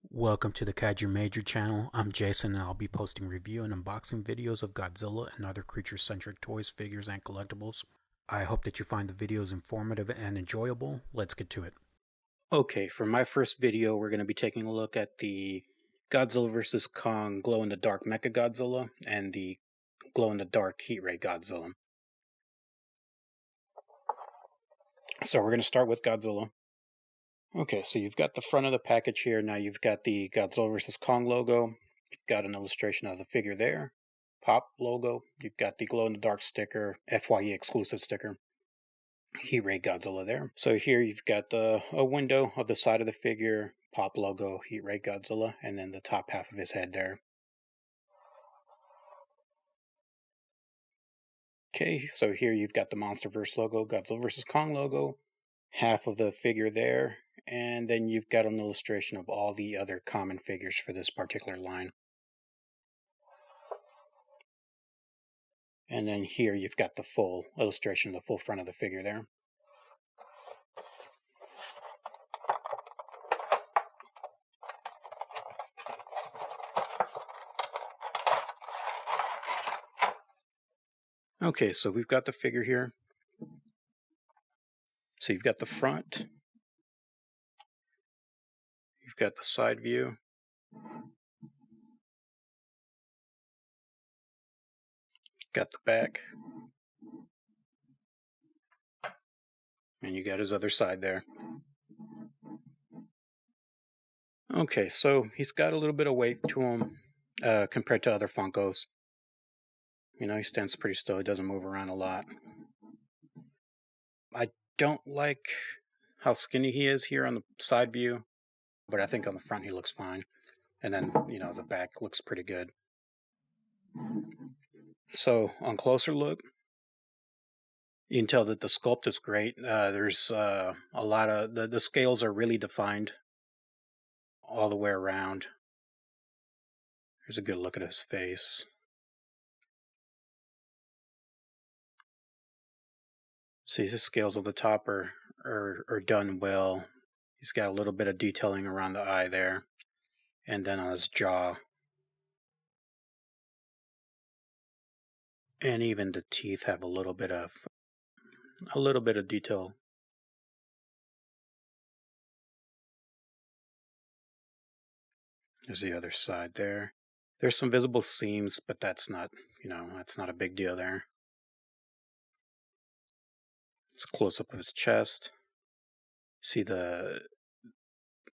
Welcome to the Kaiju Major channel. I'm Jason and I'll be posting review and unboxing videos of Godzilla and other creature-centric toys, figures, and collectibles. I hope that you find the videos informative and enjoyable. Let's get to it. Okay, for my first video, we're going to be taking a look at the Godzilla vs Kong Glow in the Dark Mechagodzilla and the Glow in the Dark Heat Ray Godzilla. So we're going to start with Godzilla. Okay, so you've got the front of the package here. Now you've got the Godzilla vs. Kong logo. You've got an illustration of the figure there. Pop logo. You've got the glow-in-the-dark sticker, FYE exclusive sticker. Heat Ray Godzilla there. So here you've got a window of the side of the figure, Pop logo, Heat Ray Godzilla, and then the top half of his head there. Okay, so here you've got the MonsterVerse logo, Godzilla vs. Kong logo, half of the figure there. And then you've got an illustration of all the other common figures for this particular line. And then here you've got the full illustration, the full front of the figure there. Okay, so we've got the figure here. So you've got the front. You've got the side view. Got the back. And you got his other side there. Okay, so he's got a little bit of weight to him compared to other Funkos. You know, he stands pretty still. He doesn't move around a lot. I don't like how skinny he is here on the side view, but I think on the front he looks fine. And then, you know, the back looks pretty good. So on closer look, you can tell that the sculpt is great. There's a lot of, the scales are really defined all the way around. Here's a good look at his face. See, the scales of the top are done well. He's got a little bit of detailing around the eye there. And then on his jaw. And even the teeth have a little bit of detail. There's the other side there. There's some visible seams, but that's not, you know, that's not a big deal there. It's a close-up of his chest. See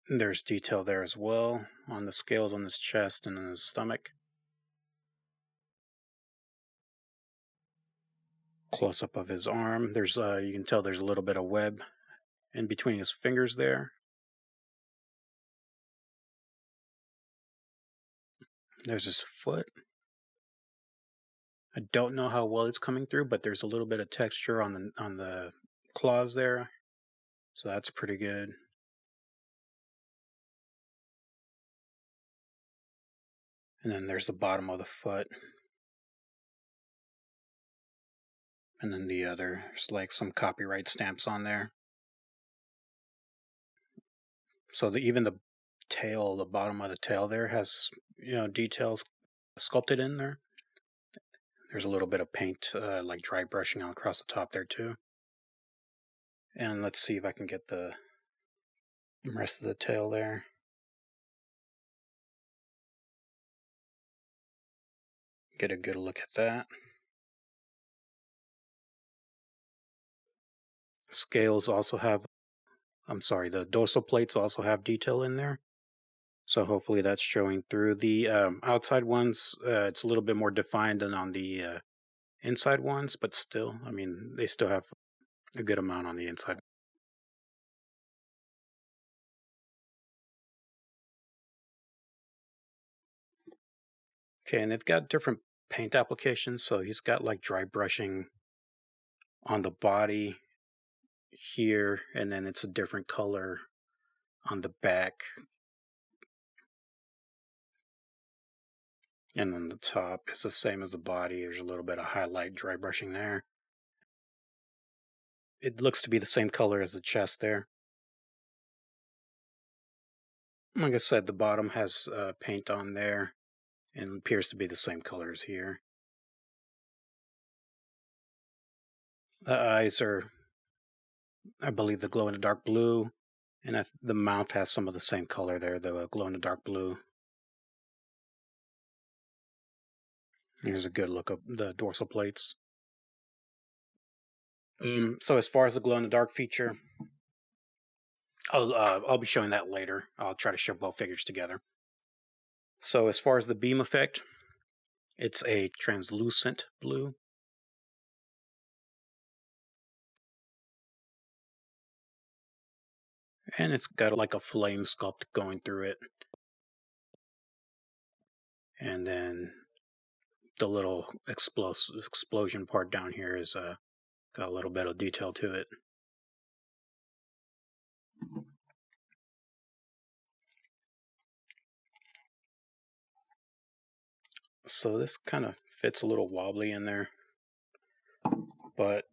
there's detail there as well on the scales on his chest and on his stomach. Close-up of his arm. There's you can tell there's a little bit of web in between his fingers there. There's his foot. I don't know how well it's coming through, but there's a little bit of texture on the claws there. So that's pretty good. And then there's the bottom of the foot. And then the other, there's like some copyright stamps on there. So even the tail, the bottom of the tail there has, you know, details sculpted in there. There's a little bit of paint, like dry brushing on across the top there too. And let's see if I can get the rest of the tail there. Get a good look at that. Scales also have, the dorsal plates also have detail in there. So hopefully that's showing through. The outside ones, it's a little bit more defined than on the inside ones, but still, I mean, they still have a good amount on the inside. Okay, and they've got different paint applications. So he's got like dry brushing on the body here, and then it's a different color on the back. And on the top, it's the same as the body. There's a little bit of highlight dry brushing there. it looks to be the same color as the chest there. Like I said, the bottom has paint on there and appears to be the same color as here. The eyes are, I believe, the glow in the dark blue, and the mouth has some of the same color there, the glow in the dark blue. Here's a good look of the dorsal plates. So as far as the glow in the dark feature, I'll be showing that later. I'll try to show both figures together. So as far as the beam effect, it's a translucent blue. And it's got like a flame sculpt going through it. And then the little explosion part down here is got a little bit of detail to it. So this kind of fits a little wobbly in there, but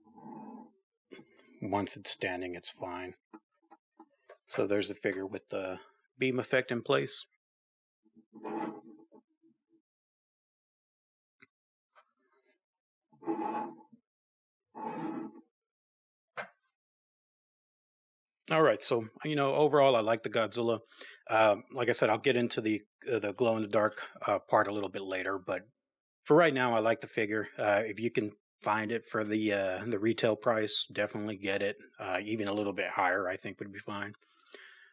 once it's standing, it's fine. So there's a figure with the beam effect in place. All right, so overall, I like the Godzilla. Like I said, I'll get into the glow in the dark part a little bit later, but for right now, I like the figure. If you can find it for the retail price, definitely get it. Even a little bit higher, I think, would be fine.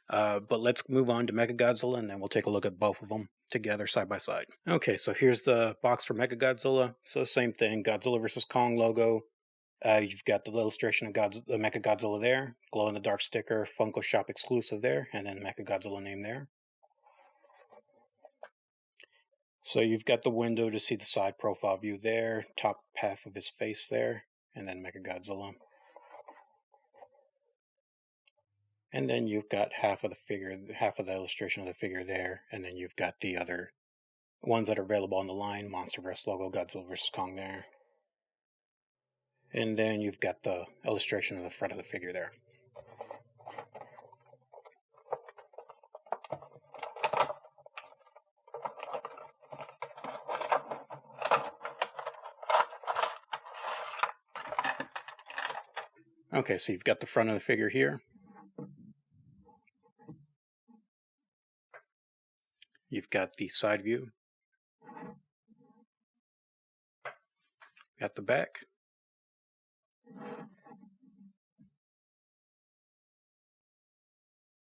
But let's move on to Mechagodzilla, and then we'll take a look at both of them together side by side. Okay, so here's the box for Mechagodzilla. So same thing, Godzilla vs Kong logo. You've got the illustration of the Mechagodzilla there, glow in the dark sticker, Funko Shop exclusive there, and then Mechagodzilla name there. So you've got the window to see the side profile view there, top half of his face there, and then Mechagodzilla. And then you've got half of the figure, half of the illustration of the figure there, and then you've got the other ones that are available on the line, MonsterVerse logo, Godzilla vs Kong there. And then you've got the illustration of the front of the figure there. Okay, so you've got the front of the figure here. You've got the side view. Got the back.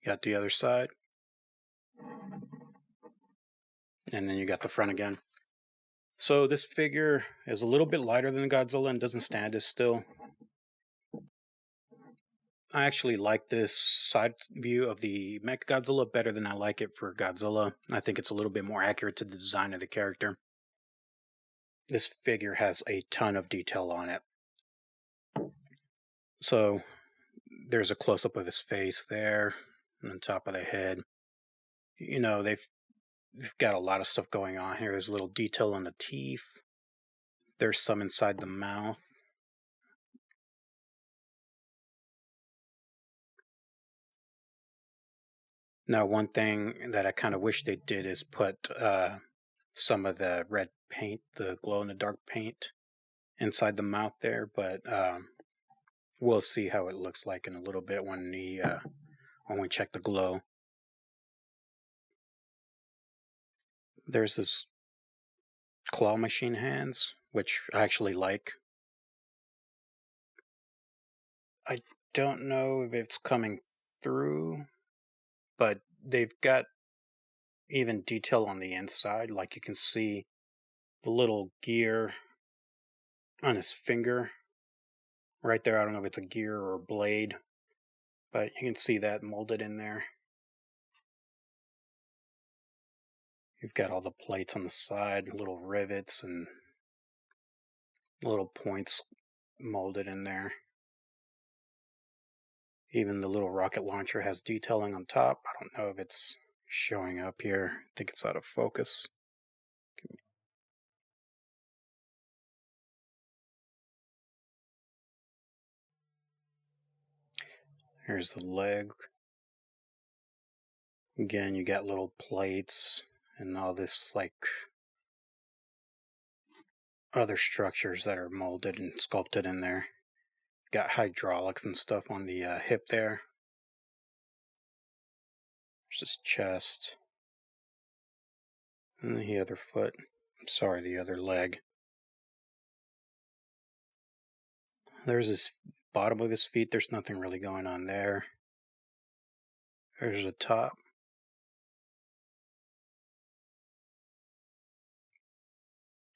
Got the other side. And then you got the front again. So this figure is a little bit lighter than Godzilla and doesn't stand as still. I actually like this side view of the Mechagodzilla better than I like it for Godzilla. I think it's a little bit more accurate to the design of the character. This figure has a ton of detail on it. So there's a close-up of his face there, and on top of the head. They've got a lot of stuff going on here. There's a little detail on the teeth. There's some inside the mouth. Now, one thing that I kind of wish they did is put some of the red paint, the glow-in-the-dark paint, inside the mouth there, but we'll see how it looks like in a little bit when we check the glow. There's this claw machine hands, which I actually like. I don't know if it's coming through, but they've got even detail on the inside. Like you can see the little gear on his finger right there. I don't know if it's a gear or a blade, but you can see that molded in there. You've got all the plates on the side, little rivets and little points molded in there. Even the little rocket launcher has detailing on top. I don't know if it's showing up here. I think it's out of focus. Here's the leg. Again, you got little plates and all this like other structures that are molded and sculpted in there. Got hydraulics and stuff on the hip there. There's his chest. And the other foot. Sorry, the other leg. There's his bottom of his feet. There's nothing really going on there. There's the top.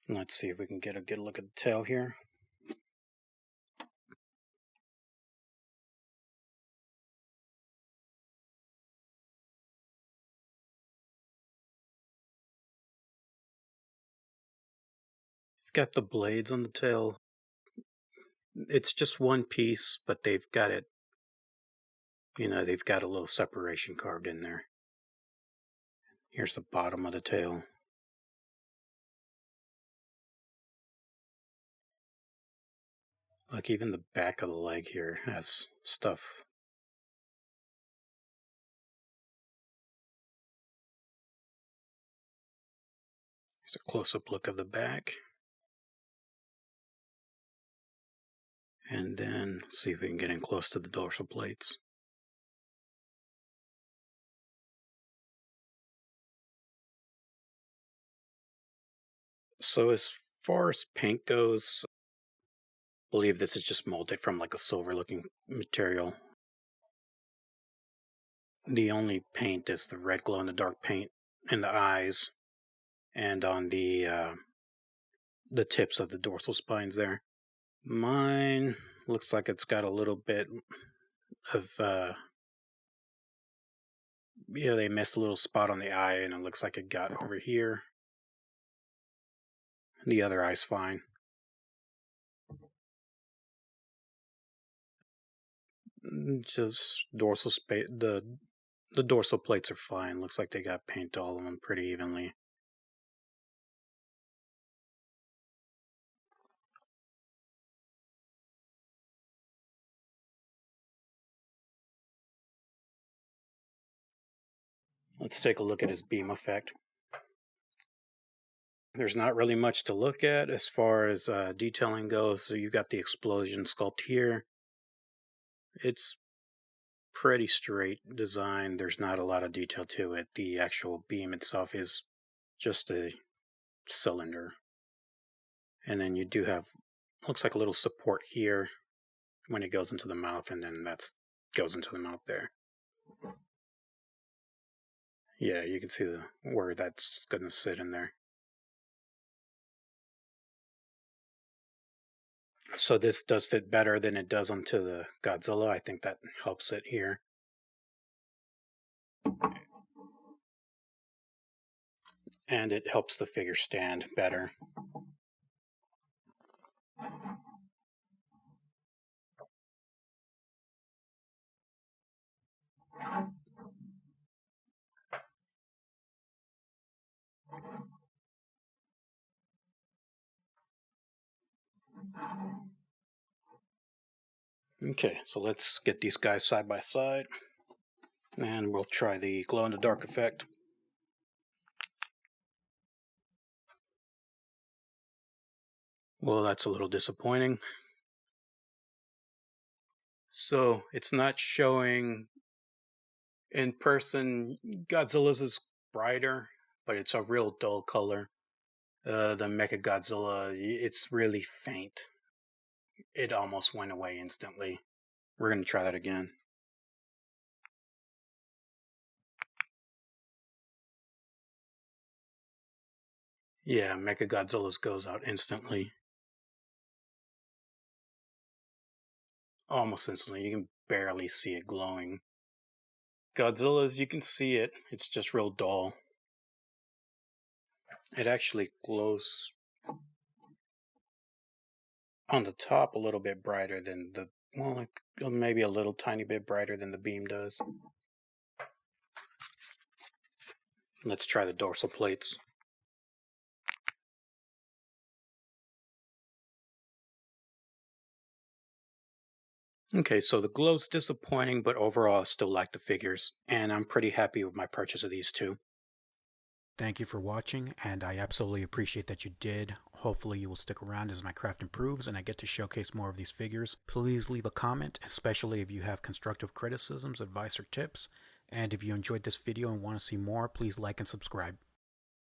Let's see if we can get a good look at the tail here. It's got the blades on the tail. It's just one piece, but they've got it, they've got a little separation carved in there. Here's the bottom of the tail. Look, even the back of the leg here has stuff. Here's a close-up look of the back. And then see if we can get in close to the dorsal plates. So as far as paint goes, I believe this is just molded from like a silver looking material. The only paint is the red glow in the dark paint in the eyes and on the tips of the dorsal spines there. Mine looks like it's got a little bit of they missed a little spot on the eye and it looks like it got over here. The other eye's fine. Just dorsal space. The dorsal plates are fine. Looks like they got paint all of them pretty evenly. Let's take a look at his beam effect. There's not really much to look at as far as detailing goes. So you got the explosion sculpt here. It's pretty straight design. There's not a lot of detail to it. The actual beam itself is just a cylinder. And then you do have, looks like a little support here when it goes into the mouth, and then that goes into the mouth there. Yeah, you can see where that's going to sit in there. So this does fit better than it does onto the Godzilla. I think that helps it here. And it helps the figure stand better. Okay, so let's get these guys side by side. And we'll try the glow in the dark effect. Well, that's a little disappointing. So it's not showing in person. Godzilla's is brighter, but it's a real dull color. The Mechagodzilla, it's really faint. It almost went away instantly. We're going to try that again. Yeah, Mechagodzilla's goes out instantly. Almost instantly. You can barely see it glowing. Godzilla's, you can see it. It's just real dull. It actually glows on the top a little bit brighter than the, well, like maybe a little tiny bit brighter than the beam does. Let's try the dorsal plates. Okay, so the glow's disappointing, but overall I still like the figures, and I'm pretty happy with my purchase of these two. Thank you for watching, and I absolutely appreciate that you did. Hopefully you will stick around as my craft improves and I get to showcase more of these figures. Please leave a comment, especially if you have constructive criticisms, advice, or tips. And if you enjoyed this video and want to see more, please like and subscribe.